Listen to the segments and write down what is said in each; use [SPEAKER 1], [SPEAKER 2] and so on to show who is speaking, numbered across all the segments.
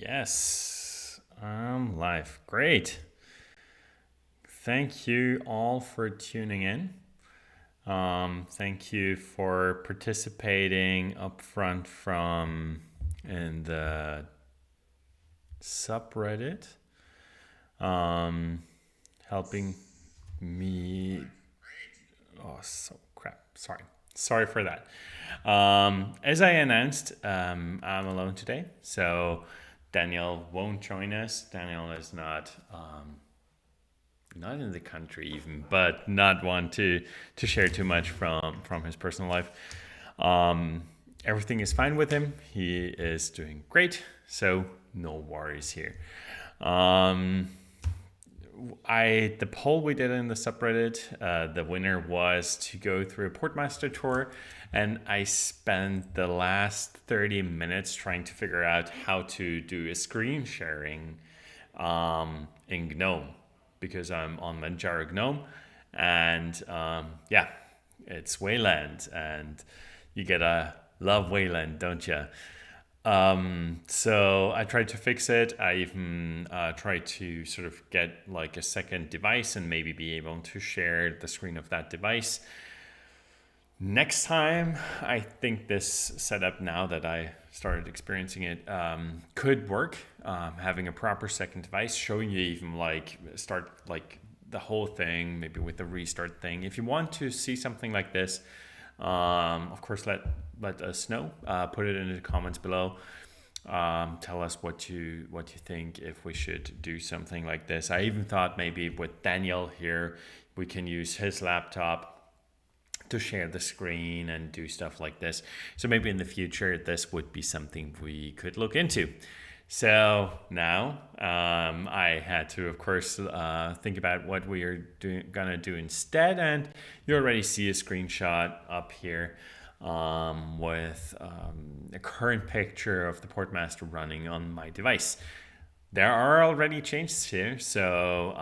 [SPEAKER 1] Yes, I'm live. Great. Thank you all for tuning in. Thank you for participating up front from in the subreddit, helping me. Oh, so crap. Sorry for that. As I announced, I'm alone today, so Daniel won't join us. Daniel is not in the country even, but not one to share too much from his personal life. Everything is fine with him. He is doing great, so no worries here. The poll we did in the subreddit, the winner was to go through a Portmaster tour, and I spent the last 30 minutes trying to figure out how to do a screen sharing in GNOME, because I'm on Manjaro GNOME, and yeah, it's Wayland, and you gotta love Wayland, don't you? So I tried to fix it. I even tried to sort of get like a second device and maybe be able to share the screen of that device. Next time, I think this setup, now that I started experiencing it, could work. Having a proper second device, showing you even like start like the whole thing, maybe with the restart thing. If you want to see something like this, of course, let us know. Put it in the comments below. Tell us what you think, if we should do something like this. I even thought maybe with Daniel here, we can use his laptop to share the screen and do stuff like this. So maybe in the future, this would be something we could look into. So now I had to, of course, think about what we are gonna do instead. And you already see a screenshot up here with a current picture of the Portmaster running on my device. There are already changes here, so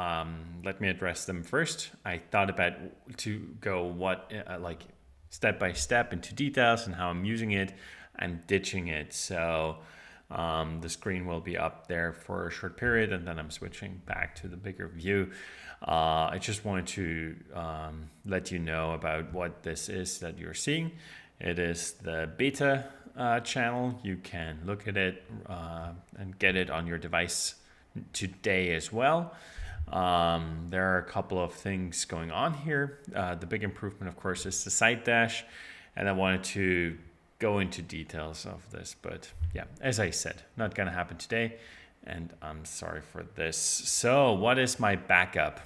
[SPEAKER 1] let me address them first. I thought about to go like step by step into details and how I'm using it and ditching it. So the screen will be up there for a short period, and then I'm switching back to the bigger view. I just wanted to let you know about what this is that you're seeing. It is the beta channel. You can look at it and get it on your device today as well. There are a couple of things going on here. The big improvement, of course, is the side dash, and I wanted to go into details of this, but yeah, as I said, not gonna happen today, and I'm sorry for this. So what is my backup?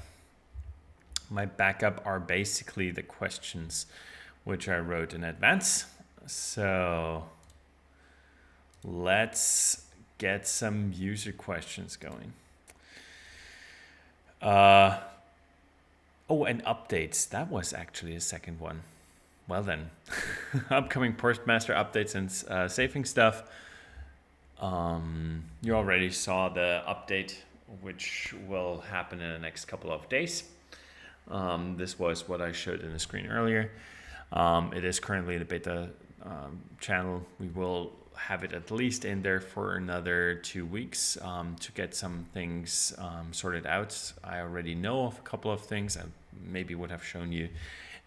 [SPEAKER 1] My backup are basically the questions which I wrote in advance. So let's get some user questions going. Oh, and updates. That was actually a second one. Well then, upcoming Portmaster updates and saving stuff. You already saw the update, which will happen in the next couple of days. This was what I showed in the screen earlier. It is currently the beta channel. We will have it at least in there for another 2 weeks to get some things sorted out. I already know of a couple of things I maybe would have shown you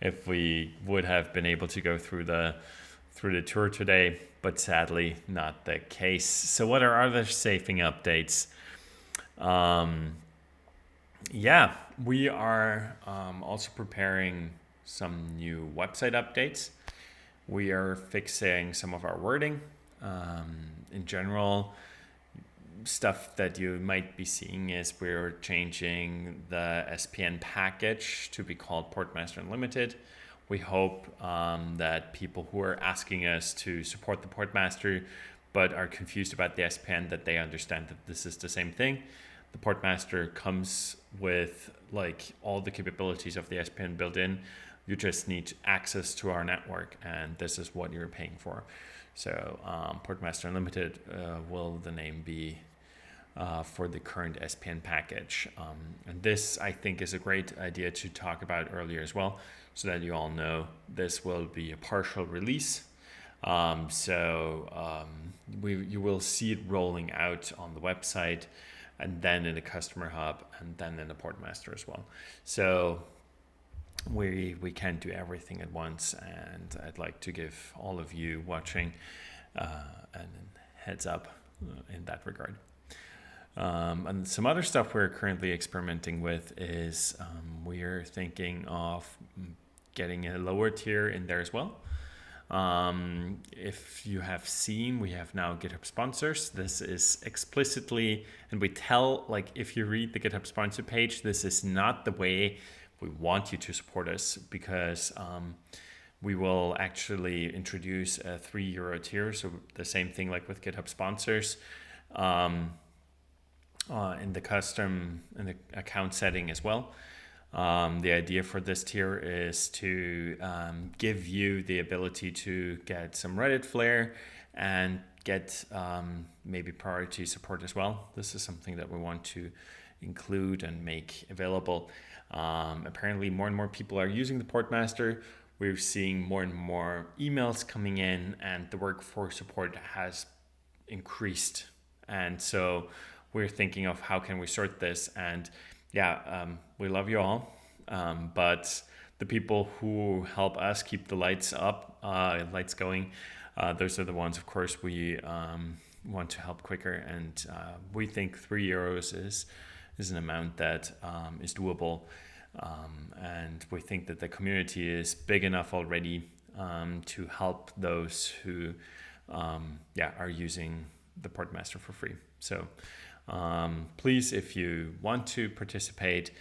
[SPEAKER 1] if we would have been able to go through the tour today, but sadly not the case. So what are other saving updates? Yeah, we are also preparing some new website updates. We are fixing some of our wording. In general, stuff that you might be seeing is we're changing the SPN package to be called Portmaster Unlimited. We hope that people who are asking us to support the Portmaster but are confused about the SPN, that they understand that this is the same thing. The Portmaster comes with like all the capabilities of the SPN built in. You just need access to our network, and this is what you're paying for. So Portmaster Unlimited will the name be for the current SPN package. And this, I think, is a great idea to talk about earlier as well, so that you all know this will be a partial release. You will see it rolling out on the website, and then in the customer hub, and then in the Portmaster as well. So we can't do everything at once, and I'd like to give all of you watching an heads up in that regard. And some other stuff we're currently experimenting with is we're thinking of getting a lower tier in there as well. If you have seen, we have now GitHub sponsors. This is explicitly, and we tell, like, if you read the GitHub sponsor page, this is not the way we want you to support us, because we will actually introduce a €3 tier. So the same thing like with GitHub sponsors. In the account setting as well. The idea for this tier is to give you the ability to get some Reddit flair and get maybe priority support as well. This is something that we want to include and make available. Apparently more and more people are using the Portmaster. We're seeing more and more emails coming in, and the workforce support has increased. And so we're thinking of how can we sort this. And we love you all, but the people who help us keep the lights going, those are the ones, of course, we want to help quicker. And we think €3 is an amount that is doable. And we think that the community is big enough already to help those who are using the Portmaster for free. So please, if you want to participate,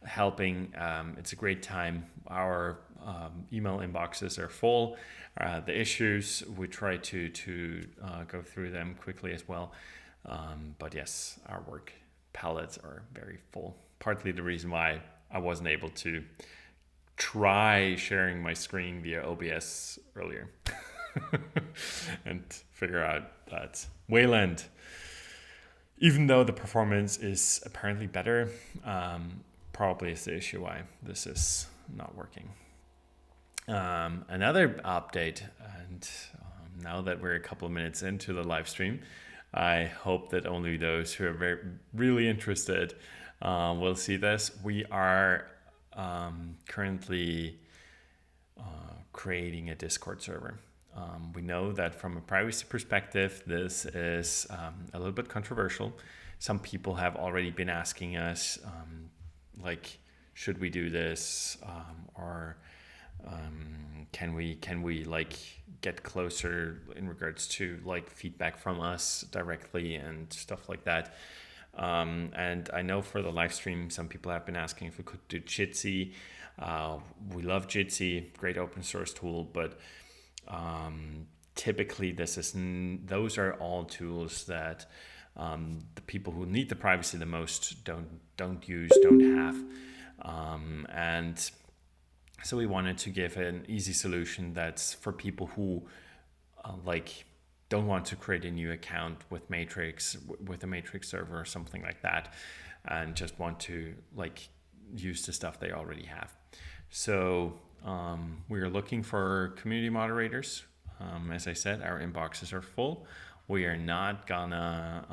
[SPEAKER 1] helping, it's a great time. Our email inboxes are full. The issues, we try to go through them quickly as well. But yes, our work palettes are very full. Partly the reason why I wasn't able to try sharing my screen via OBS earlier and figure out that Wayland, even though the performance is apparently better, probably is the issue why this is not working. Another update, and now that we're a couple of minutes into the live stream, I hope that only those who are really interested will see this. We are currently creating a Discord server. We know that from a privacy perspective, this is a little bit controversial. Some people have already been asking us, should we do this, or can we like get closer in regards to like feedback from us directly and stuff like that. And I know for the live stream, some people have been asking if we could do Jitsi. We love Jitsi, great open source tool, but typically those are all tools that the people who need the privacy the most don't have. And so we wanted to give an easy solution that's for people who don't want to create a new account with a Matrix server or something like that, and just want to use the stuff they already have. So we are looking for community moderators. As I said, our inboxes are full. We are not gonna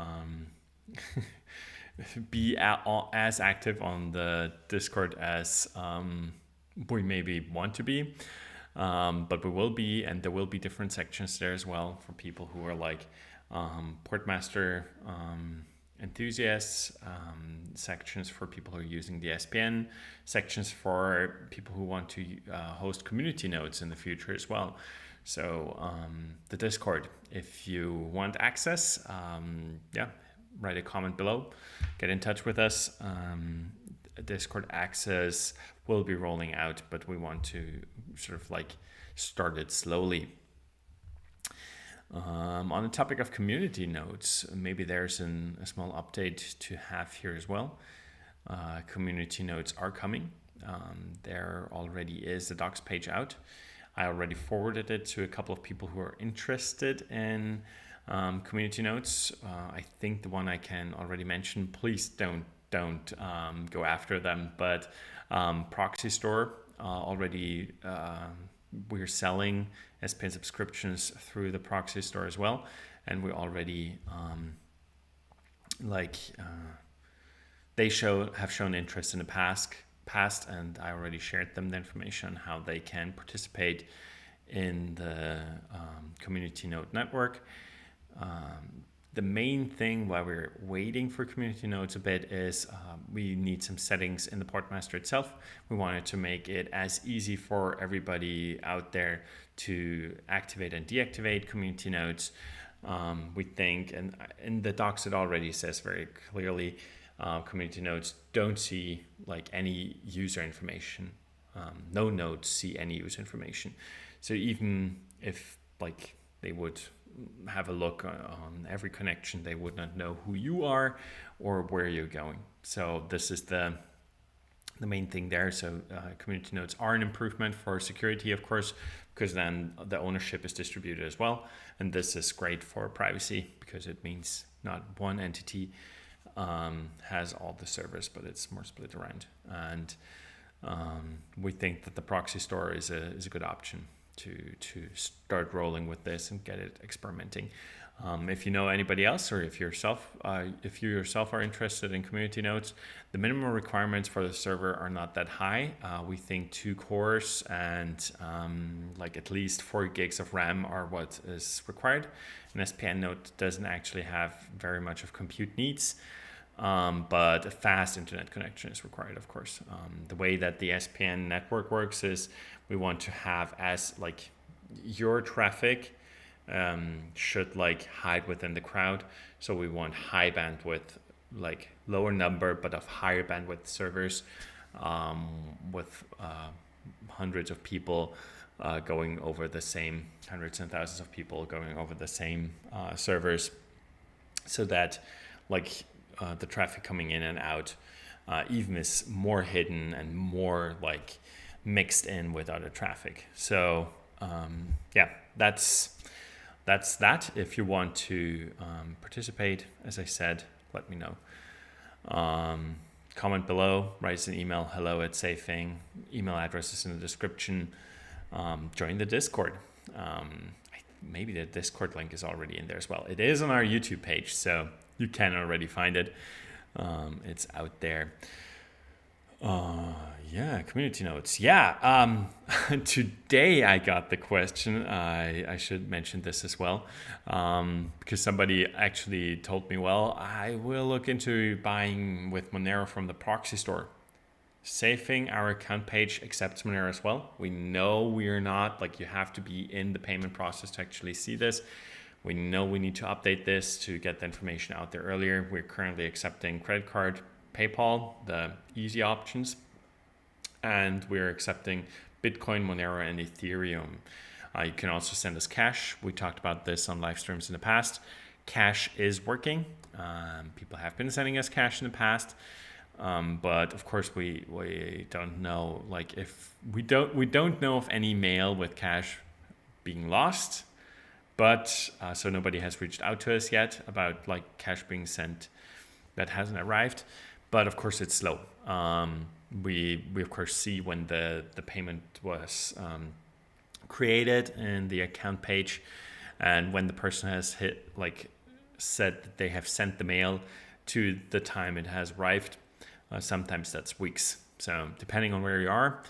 [SPEAKER 1] be as active on the Discord as we maybe want to be, but we will be, and there will be different sections there as well for people who are Portmaster enthusiasts, sections for people who are using the SPN, sections for people who want to host community nodes in the future as well. So the Discord, if you want access, write a comment below, get in touch with us. Discord access will be rolling out, but we want to sort of start it slowly. On the topic of community nodes, maybe there's a small update to have here as well. Community nodes are coming. There already is a docs page out. I already forwarded it to a couple of people who are interested in community nodes. I think the one I can already mention, please don't go after them, but Proxy Store already we're selling SPN subscriptions through the proxy store as well, and we already they have shown interest in the past, and I already shared them the information on how they can participate in the community node network. The main thing while we're waiting for community nodes a bit is we need some settings in the Portmaster itself. We wanted to make it as easy for everybody out there to activate and deactivate community nodes. We think, and in the docs it already says very clearly, community nodes don't see like any user information. No nodes see any user information. So even if like they would have a look on every connection, they would not know who you are or where you're going. So this is the main thing there. So community nodes are an improvement for security, of course, because then the ownership is distributed as well. And this is great for privacy because it means not one entity has all the servers, but it's more split around. And we think that the proxy store is a good option to start rolling with this and get it experimenting. If you know anybody else, or if you yourself are interested in community nodes, the minimum requirements for the server are not that high. We think 2 cores and like at least 4 gigs of RAM are what is required. An SPN node doesn't actually have very much of compute needs. But a fast internet connection is required, of course. The way that the SPN network works is we want to have as like your traffic should like hide within the crowd. So we want high bandwidth, like lower number, but of higher bandwidth servers with hundreds of people going over the same, hundreds and thousands of people going over the same servers, so that like the traffic coming in and out even is more hidden and more like mixed in with other traffic. So yeah, that's that. If you want to participate, as I said, let me know. Comment below, write us an email, hello@safing. Email address is in the description. Join the Discord. Maybe the Discord link is already in there as well. It is on our YouTube page, so you can already find it. It's out there. Yeah, community nodes. Yeah, today I got the question. I should mention this as well, because somebody actually told me, well, I will look into buying with Monero from the proxy store. Safing our account page accepts Monero as well. We know we are not, like you have to be in the payment process to actually see this. We know we need to update this to get the information out there earlier. We're currently accepting credit card, PayPal, the easy options, and we're accepting Bitcoin, Monero, and Ethereum. You can also send us cash. We talked about this on live streams in the past. Cash is working. People have been sending us cash in the past. But of course we don't know, like if we don't know of any mail with cash being lost, but so nobody has reached out to us yet about like cash being sent that hasn't arrived. But of course it's slow. We of course see when the payment was created in the account page, and when the person has said that they have sent the mail to the time it has arrived. Sometimes that's weeks. So depending on where you are,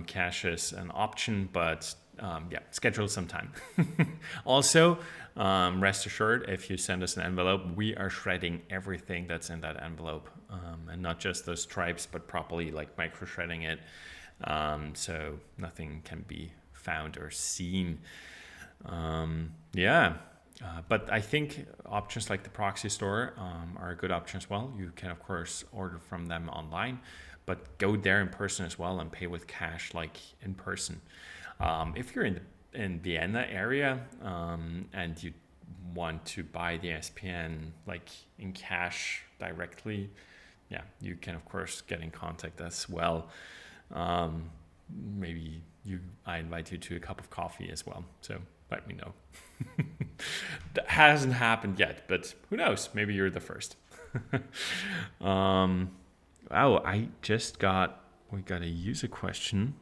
[SPEAKER 1] cash is an option, but yeah, schedule some time. Also, rest assured, if you send us an envelope, we are shredding everything that's in that envelope, and not just those stripes, but properly like micro shredding it, so nothing can be found or seen. Yeah. But I think options like the proxy store are a good option as well. You can, of course, order from them online, but go there in person as well and pay with cash like in person. If you're in Vienna area and you want to buy the SPN like in cash directly, yeah, you can, of course, get in contact as well. Maybe I invite you to a cup of coffee as well. So let me know. That hasn't happened yet, but who knows? Maybe you're the first. Oh, we got a user question.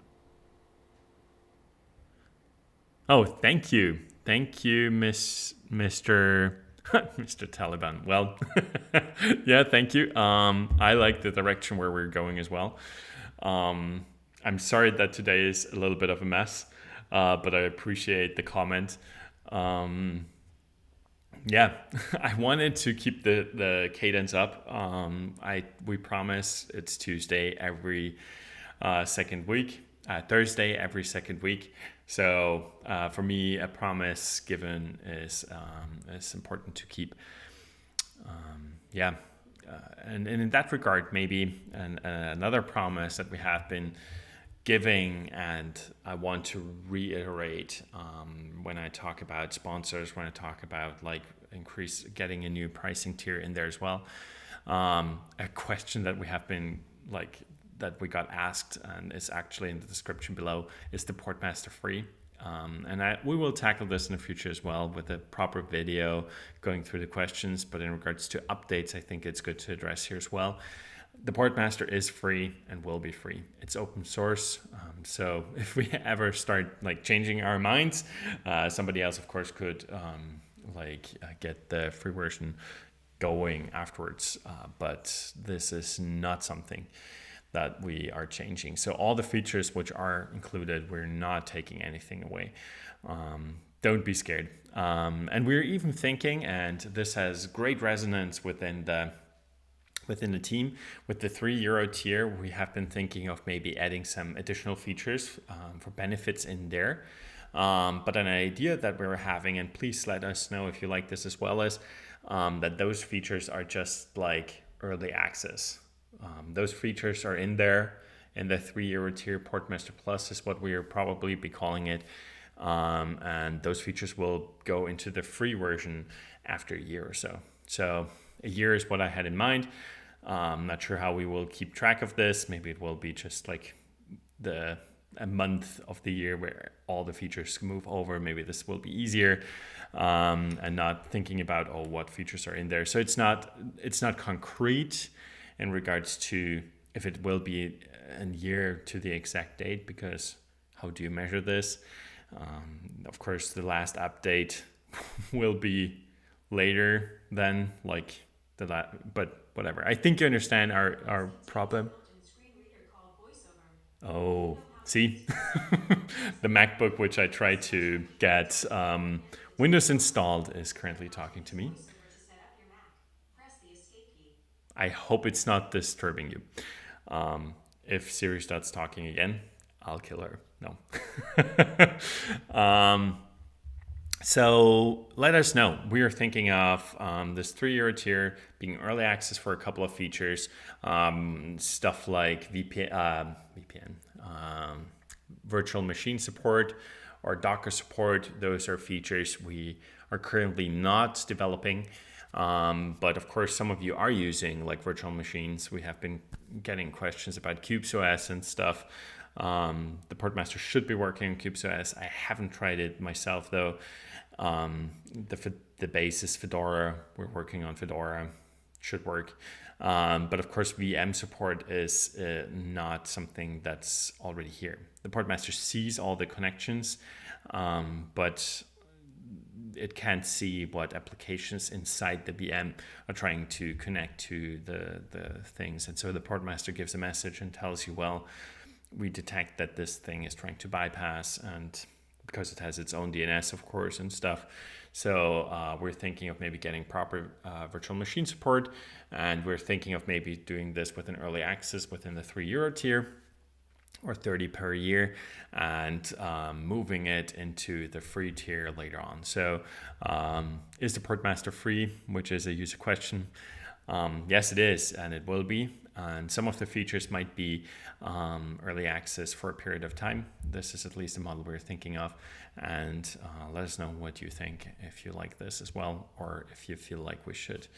[SPEAKER 1] Oh, thank you, Mr. Mr. Taliban. Well, yeah, thank you. I like the direction where we're going as well. I'm sorry that today is a little bit of a mess, but I appreciate the comment. Um, yeah, I wanted to keep the cadence up. We promise it's Tuesday every second week, Thursday every second week. So for me, a promise given is important to keep. Yeah, and in that regard, maybe another promise that we have been giving, and I want to reiterate when I talk about sponsors, when I talk about like getting a new pricing tier in there as well. A question that we have been like that we got asked, and it's actually in the description below, is the Portmaster free? We will tackle this in the future as well with a proper video going through the questions. But in regards to updates, I think it's good to address here as well. The Portmaster is free and will be free. It's open source. So if we ever start like changing our minds, somebody else, of course, could get the free version going afterwards. But this is not something that we are changing. So all the features which are included, we're not taking anything away. Don't be scared. And we're even thinking, and this has great resonance within the team, with the €3 tier, we have been thinking of maybe adding some additional features for benefits in there. But an idea that we're having, and please let us know if you like this as well, is that those features are just like early access. Those features are in there in the €3 tier. Portmaster Plus is what we are probably be calling it. And those features will go into the free version after a year or so. So a year is what I had in mind. Not sure how we will keep track of this. Maybe it will be just like a month of the year where all the features move over. Maybe this will be easier, and not thinking about what features are in there. So it's not concrete in regards to if it will be a year to the exact date, because how do you measure this? Of course, the last update will be later than like but whatever. I think you understand our problem. Oh, see, the MacBook which I tried to get Windows installed is currently talking to me. I hope it's not disturbing you. If Siri starts talking again, I'll kill her. No. So let us know. We are thinking of this €3 tier being early access for a couple of features, stuff like VPN, virtual machine support, or Docker support. Those are features we are currently not developing. But of course, some of you are using like virtual machines. We have been getting questions about kubesOS and stuff. The Portmaster should be working on kubesOS. I haven't tried it myself though. The base is Fedora. We're working on Fedora. Should work. But of course, VM support is not something that's already here. The Portmaster sees all the connections, but it can't see what applications inside the VM are trying to connect to the things. And so the Portmaster gives a message and tells you, well, we detect that this thing is trying to bypass, and because it has its own DNS, of course, and stuff. So we're thinking of maybe getting proper virtual machine support, and we're thinking of maybe doing this with an early access within the €3 tier, or 30 per year, and moving it into the free tier later on. So is the Portmaster free, which is a user question? Yes, it is, and it will be. And some of the features might be early access for a period of time. This is at least a model we're thinking of. And let us know what you think, if you like this as well, or if you feel like we should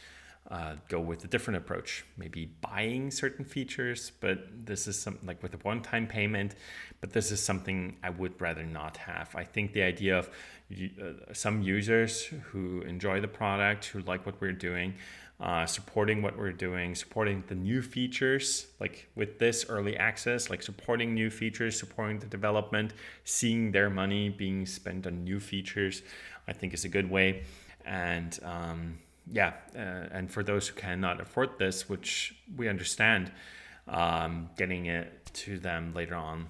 [SPEAKER 1] go with a different approach, maybe buying certain features, but this is something like with a one-time payment, but this is something I would rather not have. I think the idea of some users who enjoy the product, who like what we're doing, supporting what we're doing, supporting the new features, like with this early access, like supporting new features, supporting the development, seeing their money being spent on new features, I think is a good way. And and for those who cannot afford this, which we understand, getting it to them later on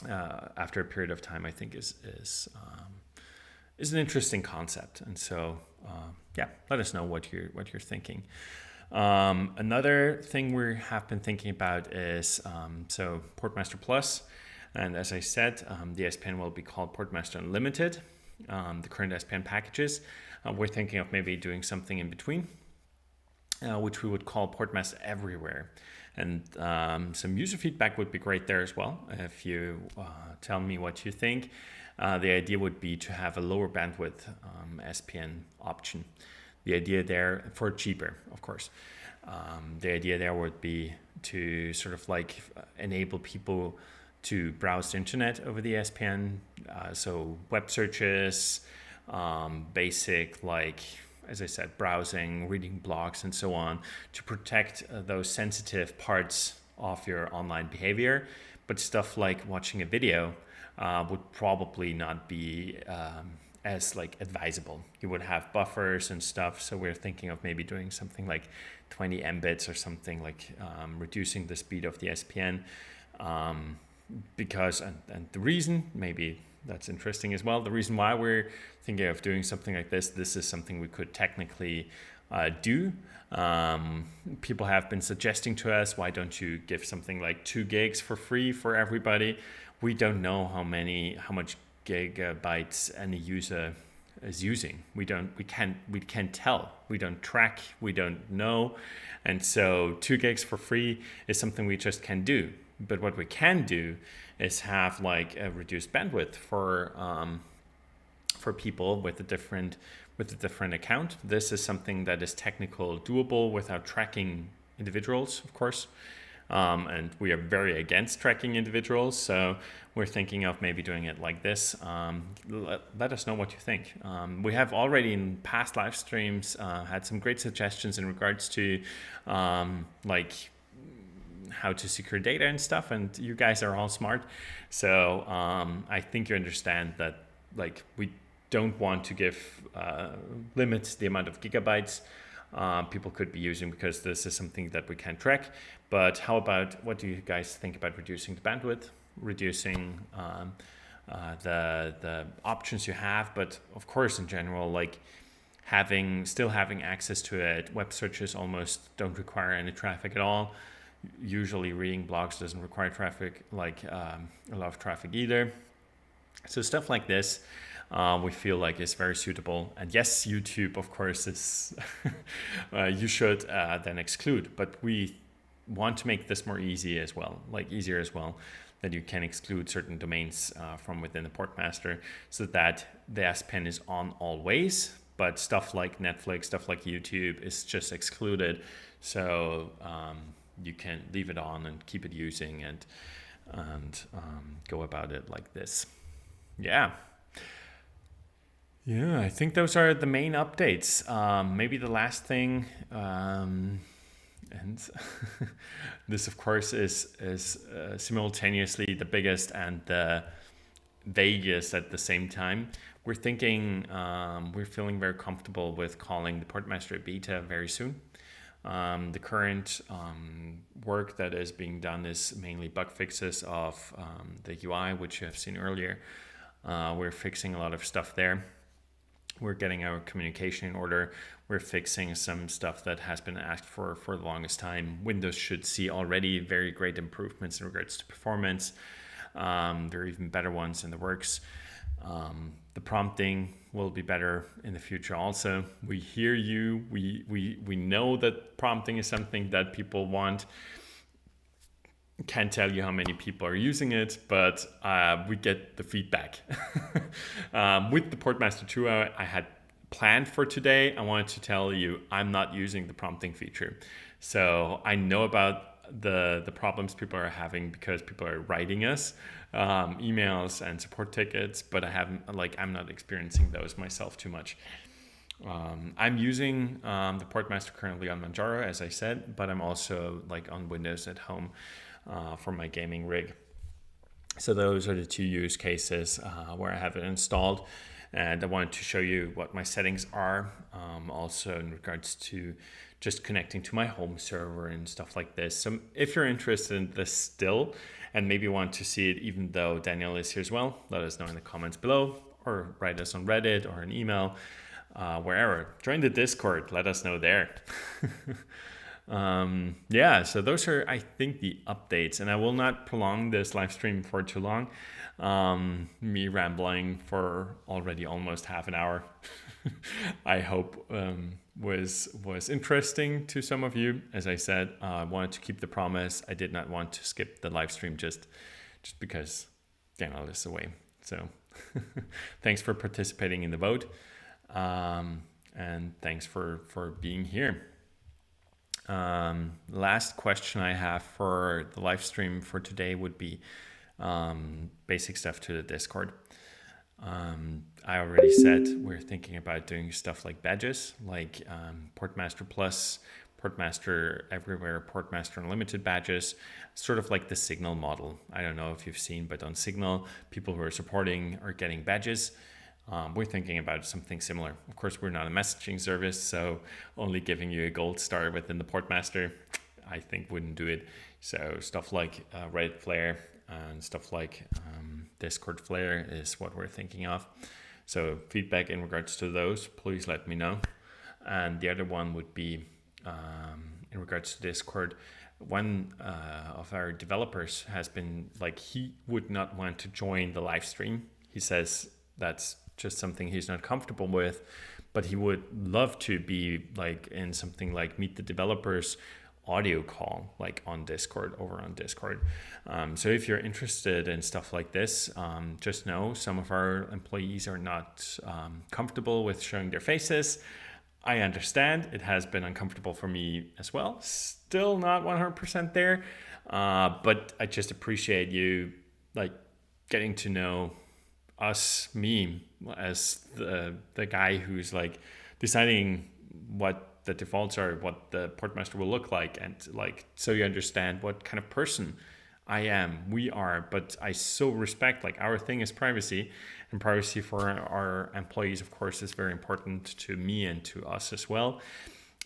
[SPEAKER 1] after a period of time, I think is an interesting concept. And so let us know what you're thinking. Another thing we have been thinking about is Portmaster Plus, and as I said, the SPN will be called Portmaster Unlimited. The current SPN packages, we're thinking of maybe doing something in between, which we would call Portmaster Everywhere. And some user feedback would be great there as well. If you tell me what you think, the idea would be to have a lower bandwidth SPN option. The idea there, for cheaper, of course. The idea there would be to sort of like enable people to browse the internet over the SPN. So web searches, basic, like, as I said, browsing, reading blogs, and so on, to protect those sensitive parts of your online behavior. But stuff like watching a video would probably not be as like advisable. You would have buffers and stuff. So we're thinking of maybe doing something like 20 Mbits or something, like reducing the speed of the SPN. Because, and the reason, maybe that's interesting as well, the reason why we're thinking of doing something like this is something we could technically do. People have been suggesting to us, why don't you give something like 2 gigs for free for everybody? We don't know how much gigabytes any user is using. We can't tell. We don't track. We don't know. And so 2 gigs for free is something we just can't do. But what we can do is have like a reduced bandwidth for people with a different account. This is something that is technically doable without tracking individuals, of course. And we are very against tracking individuals, so we're thinking of maybe doing it like this. Let us know what you think. We have already in past live streams had some great suggestions in regards to like how to secure data and stuff, and you guys are all smart. So I think you understand that like we don't want to give limits the amount of gigabytes people could be using, because this is something that we can't track. But how about, what do you guys think about reducing the bandwidth, reducing the options you have, but of course in general, like still having access to it. Web searches almost don't require any traffic at all. Usually reading blogs doesn't require traffic, like a lot of traffic either. So stuff like this we feel like is very suitable. And yes, YouTube, of course, is you should then exclude, but we want to make this more easier as well, that you can exclude certain domains from within the Portmaster, so that the SPN is on always, but stuff like Netflix, stuff like YouTube is just excluded. So you can leave it on and keep it using and go about it like this. Yeah, I think those are the main updates. Maybe the last thing, and this of course is simultaneously the biggest and the vaguest at the same time. We're thinking, we're feeling very comfortable with calling the Portmaster beta very soon. The current work that is being done is mainly bug fixes of the UI, which you have seen earlier. We're fixing a lot of stuff there. We're getting our communication in order. We're fixing some stuff that has been asked for the longest time. Windows should see already very great improvements in regards to performance. There are even better ones in the works. The prompting will be better in the future also. We hear you. We know that prompting is something that people want. Can't tell you how many people are using it, but we get the feedback. With the Portmaster 2 I had planned for today, I wanted to tell you I'm not using the prompting feature. So I know about the problems people are having because people are writing us emails and support tickets, but I'm not experiencing those myself too much. I'm using the Portmaster currently on Manjaro, as I said, but I'm also like on Windows at home for my gaming rig. So those are the two use cases where I have it installed. And I wanted to show you what my settings are, also in regards to just connecting to my home server and stuff like this. So if you're interested in this still, and maybe want to see it even though Daniel is here as well, let us know in the comments below, or write us on Reddit or an email, wherever. Join the Discord, let us know there. Yeah, so those are, I think, the updates, and I will not prolong this live stream for too long. Me rambling for already almost half an hour. I hope was interesting to some of you. As I said, I wanted to keep the promise. I did not want to skip the live stream just because Daniel is away. So thanks for participating in the vote, and thanks for being here. Last question I have for the live stream for today would be basic stuff to the Discord. I already said we're thinking about doing stuff like badges, like Portmaster Plus, Portmaster Everywhere, Portmaster Unlimited badges, sort of like the Signal model. I don't know if you've seen, but on Signal, people who are supporting are getting badges. We're thinking about something similar. Of course, we're not a messaging service, so only giving you a gold star within the Portmaster, I think, wouldn't do it. So stuff like Reddit Flare and stuff like Discord Flare is what we're thinking of. So feedback in regards to those, please let me know. And the other one would be in regards to Discord. One of our developers has been like, he would not want to join the live stream. He says that's just something he's not comfortable with, but he would love to be like in something like Meet the Developers audio call, like on Discord, over on Discord. So if you're interested in stuff like this, just know some of our employees are not comfortable with showing their faces. I understand, it has been uncomfortable for me as well. Still not 100% there, but I just appreciate you like getting to know me as the guy who's like deciding what the defaults are, what the Portmaster will look like, and like, so you understand what kind of person I am, we are. But I so respect, like, our thing is privacy, and privacy for our employees, of course, is very important to me and to us as well.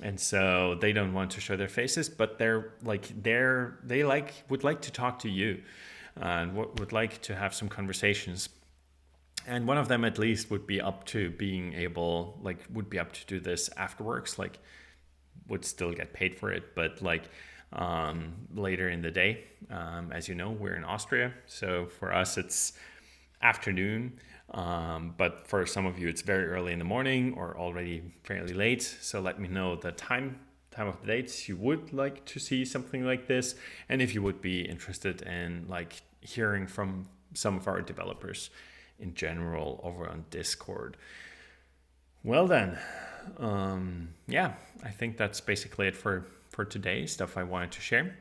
[SPEAKER 1] And so they don't want to show their faces, but they would like to talk to you and would like to have some conversations. And one of them at least would be up to being able, like, would be up to do this afterwards, like, would still get paid for it, but like later in the day. As you know, we're in Austria, so for us it's afternoon, but for some of you it's very early in the morning or already fairly late. So let me know the time of the dates you would like to see something like this, and if you would be interested in like hearing from some of our developers in general over on Discord. Well then, yeah, I think that's basically it for today, stuff I wanted to share.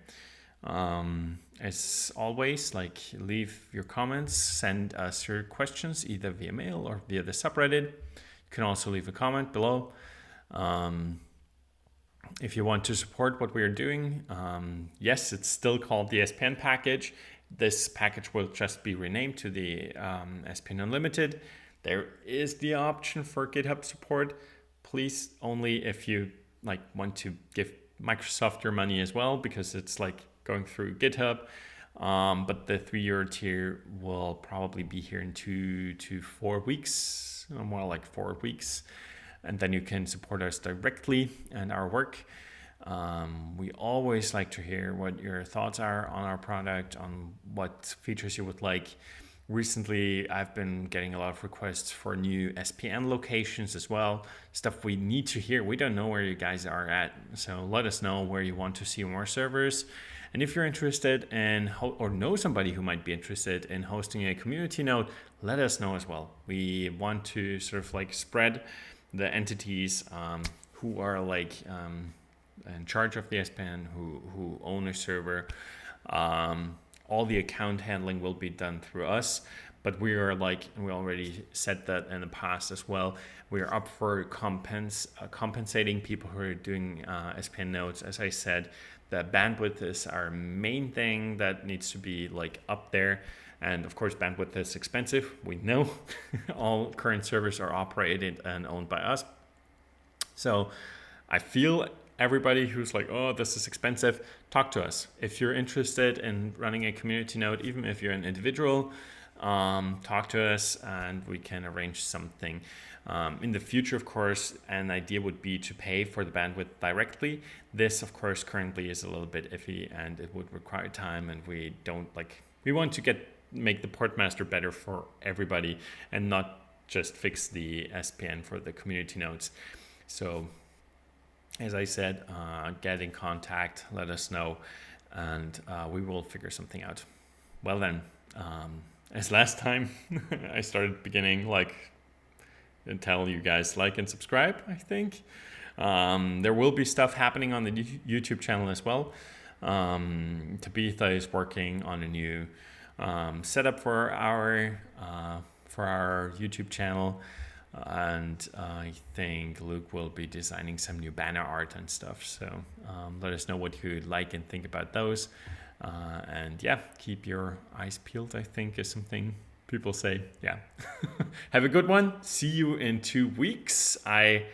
[SPEAKER 1] As always, like, leave your comments, send us your questions either via mail or via the subreddit. You can also leave a comment below. If you want to support what we are doing, yes, it's still called the SPN package. This package will just be renamed to the SPN Unlimited. There is the option for GitHub support. Please, only if you like want to give Microsoft your money as well, because it's like going through GitHub. But the 3-year tier will probably be here in 2 to 4 weeks, or more like 4 weeks. And then you can support us directly and our work. We always like to hear what your thoughts are on our product, on what features you would like. Recently, I've been getting a lot of requests for new SPN locations as well, stuff we need to hear. We don't know where you guys are at, so let us know where you want to see more servers. And if you're interested in, or know somebody who might be interested in hosting a community node, let us know as well. We want to sort of like spread the entities who are like in charge of the SPN, who own a server, all the account handling will be done through us. But we are like, and we already said that in the past as well, we are up for compensating people who are doing SPN nodes. As I said, the bandwidth is our main thing that needs to be like up there. And of course, bandwidth is expensive. We know all current servers are operated and owned by us. So I feel everybody who's like, oh, this is expensive, talk to us. If you're interested in running a community node, even if you're an individual, talk to us and we can arrange something. In the future, of course, an idea would be to pay for the bandwidth directly. This, of course, currently is a little bit iffy and it would require time, and we want to make the Portmaster better for everybody and not just fix the SPN for the community nodes. So as I said, get in contact, let us know, and we will figure something out. Well then, as last time, I started beginning and tell you guys like and subscribe, I think. There will be stuff happening on the YouTube channel as well. Tabitha is working on a new setup for our YouTube channel. And I think Luke will be designing some new banner art and stuff. So let us know what you like and think about those. And yeah, keep your eyes peeled, I think, is something people say. Yeah. Have a good one. See you in 2 weeks. I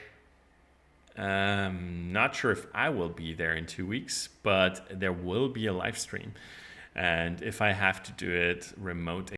[SPEAKER 1] am not sure if I will be there in 2 weeks, but there will be a live stream. And if I have to do it remote